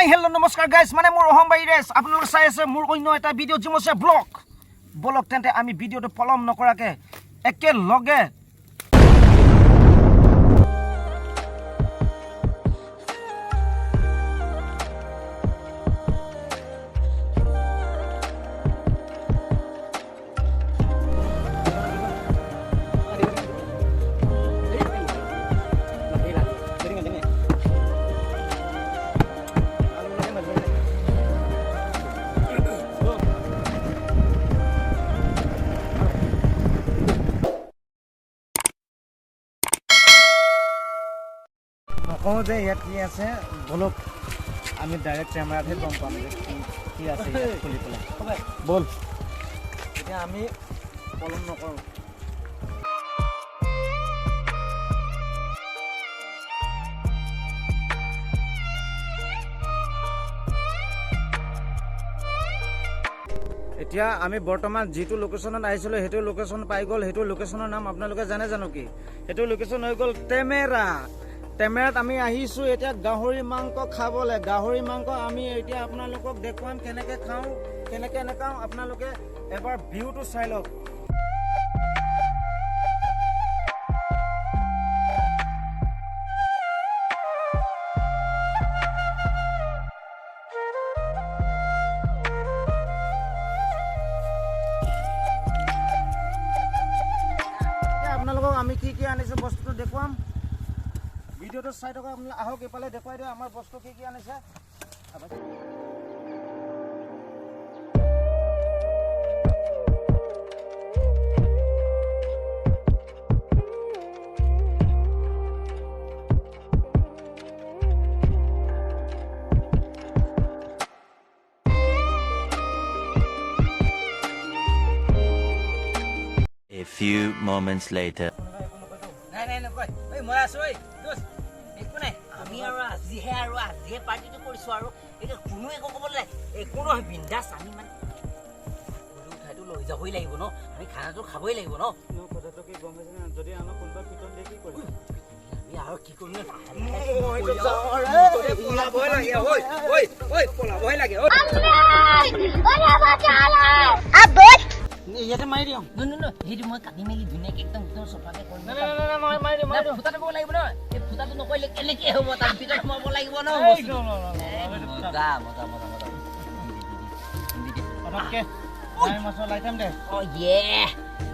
Hi hello' নমস্কাৰ guys মানে মোৰ অহম বাইৰেছ আপোনালোকে চাই আছে মোৰ অন্য এটা ভিডিঅ' জিমোসয়া ব্লগ বলক তেন্তে আমি ভিডিঅ'টো পলম নকৰাকে একেলগে নকওঁ যে ইয়াত কি আছে বলক আমি ডাইৰেক্ট টেমেৰাতহে গম পাম যে কি আছে ইয়াত খুলি পেলাই বল এতিয়া আমি পলম নকৰোঁ এতিয়া আমি বৰ্তমান যিটো লোকেশ্যনত আহিছিলোঁ সেইটো লোকেশ্যন পাই গ'ল সেইটো লোকেশ্যনৰ নাম আপোনালোকে জানে জানো কি সেইটো লোকেশ্যন হৈ গ'ল টেমেৰাত আমি আহিছোঁ এতিয়া গাহৰি মাংস খাবলৈ গাহৰি মাংস আমি এতিয়া আপোনালোকক দেখুৱাম কেনেকৈ খাওঁ কেনেকৈ নাখাওঁ আপোনালোকে এবাৰ ভিউটো চাই লওক আপোনালোকক আমি কি কি আনিছোঁ বস্তুটো দেখুৱাম ভিডিঅ'টো চাই থকা আপোনালোক আহক এইফালে দেখুৱাই দিওঁ আমাৰ বস্তু কি কি আনিছে A few moments later. নাই ঐ মই আছো ঐ দোস্ত একো নাই আমি আৰু আজিহে পাৰ্টিটো কৰিছোঁ আৰু এতিয়া কোনো একো ক'বলৈ নাই একো নহয় বিন্দাছ আমি মানে উঠাইটো লৈ যাবই লাগিব ন আমি খানাটো খাবই লাগিব ন কথাটো কি গম পাইছে যদি আমাক কোনোবা পিটন দিয়ে কি কৰিম আমি আৰু কি কৰিম ইয়াতে মাৰি দিওঁ সেইটো মই কাটি মেলি ধুনীয়াকৈ একদম চফাকৈ কৰিম ফুটাটো কৰিব লাগিব ন এই ফুটাটো নকৰিলে কেনেকৈ হ'ব তাৰ ভিতৰত সোমাব লাগিব ন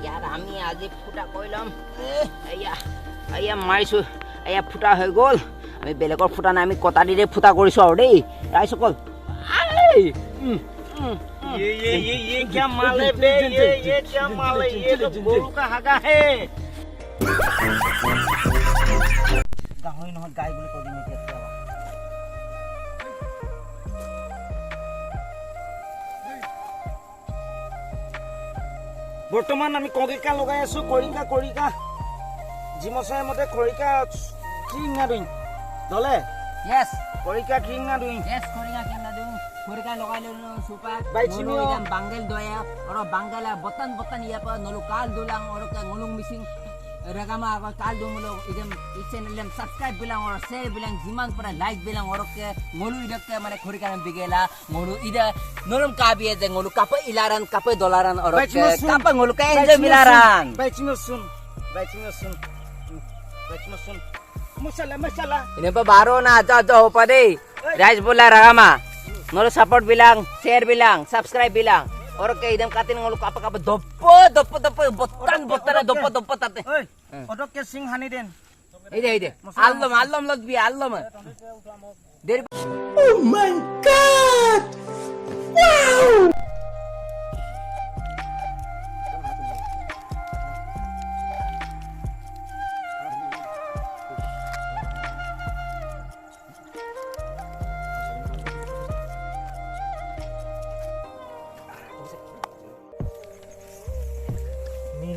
ইয়াত আমি আজি ফুটা কৰি ল'ম এয়া মাৰিছোঁ এয়া ফুটা হৈ গ'ল আমি বেলেগৰ ফুটা নাই আমি কটাৰীৰে ফুটা কৰিছোঁ আৰু দেই ৰাইজসকল ये क्या माल है बे ये क्या माल है ये तो गोरू का हागा है गाहरी নহয় গাই বুলি কৈ দিম এতিয়া বৰ্তমান আমি কগিকা লগাই আছো কৰিকা জিমোসয়া মতে কৰিকা ক্লিন না দুই দলে यस কৰিকা ক্লিন না দুই यस কৰিকা ক্লিন না দুই Kurika lokal lu super ngulu idam banggal doya oro bangala botan iya pa nolu kal dulang oro ka ngulung mising ragama ko kal dumulo idam channel lam subscribe bilang oro share bilang jiman para like bilang oro ke ngulu idak ke mane kurika ram bigela ngulu ida nolum kabiye je ngulu kapa ilaran kapa dolaran oro ke kapa ngulu ka enjoy milaran baicimosun masalah ini pa baro na jo pa dei guys bola ragama Nolo support bilang, share bilang, subscribe bilang. Orang kayak idam katin ngolok apa dopo tate. Oi, odok ke sing hani den. Ide. Allom log bi allom. Oh my god. Wow.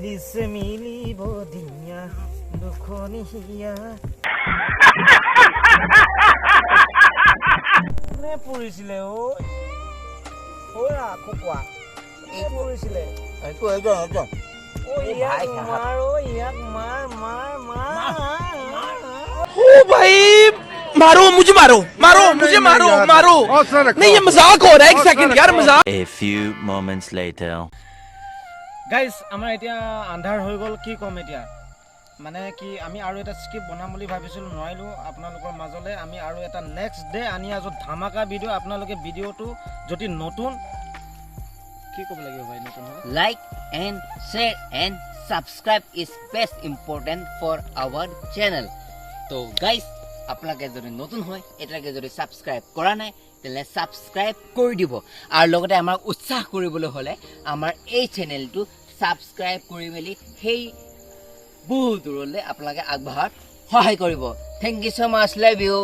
মিলিছে মিলিব দিয়া দুখনিয়া নে পৰিছিলে ঐ আকৌ কোৱা এই পৰিছিলে ঐ ইয়াক মাৰ ঐ ইয়াক মাৰ ও ভাই मारो मुझे मारो नहीं ये मजाक हो रहा है एक सेकंड यार मजाक A few moments later. Guys আমাৰ এতিয়া আন্ধাৰ হৈ গ'ল কি ক'ম এতিয়া মানে কি আমি আৰু এটা স্ক্ৰিপ্ট বনাম বুলি ভাবিছিলোঁ নোৱাৰিলোঁ আপোনালোকৰ মাজলৈ আমি আৰু এটা নেক্সট ডে আনি আছোঁ ধামাকা ভিডিঅ' আপোনালোকে ভিডিঅ'টো যদি নতুন কি ক'ব লাগিব ভাই নতুন হ'লে like and share and subscribe is best important for our channel তো গাইজ আপোনালোকে যদি নতুন হয় এতিয়ালৈকে যদি ছাবস্ক্ৰাইব কৰা নাই তেনে ছাবস্ক্ৰাইব কৰি দিব আৰু লগতে আমাক উৎসাহ কৰিবলৈ হ'লে আমাৰ এই চেনেলটো ছাবস্ক্ৰাইব কৰি মেলি সেই বহু দূৰলৈ আপোনালোকে আগবঢ়াত সহায় কৰিব thank you so' much love U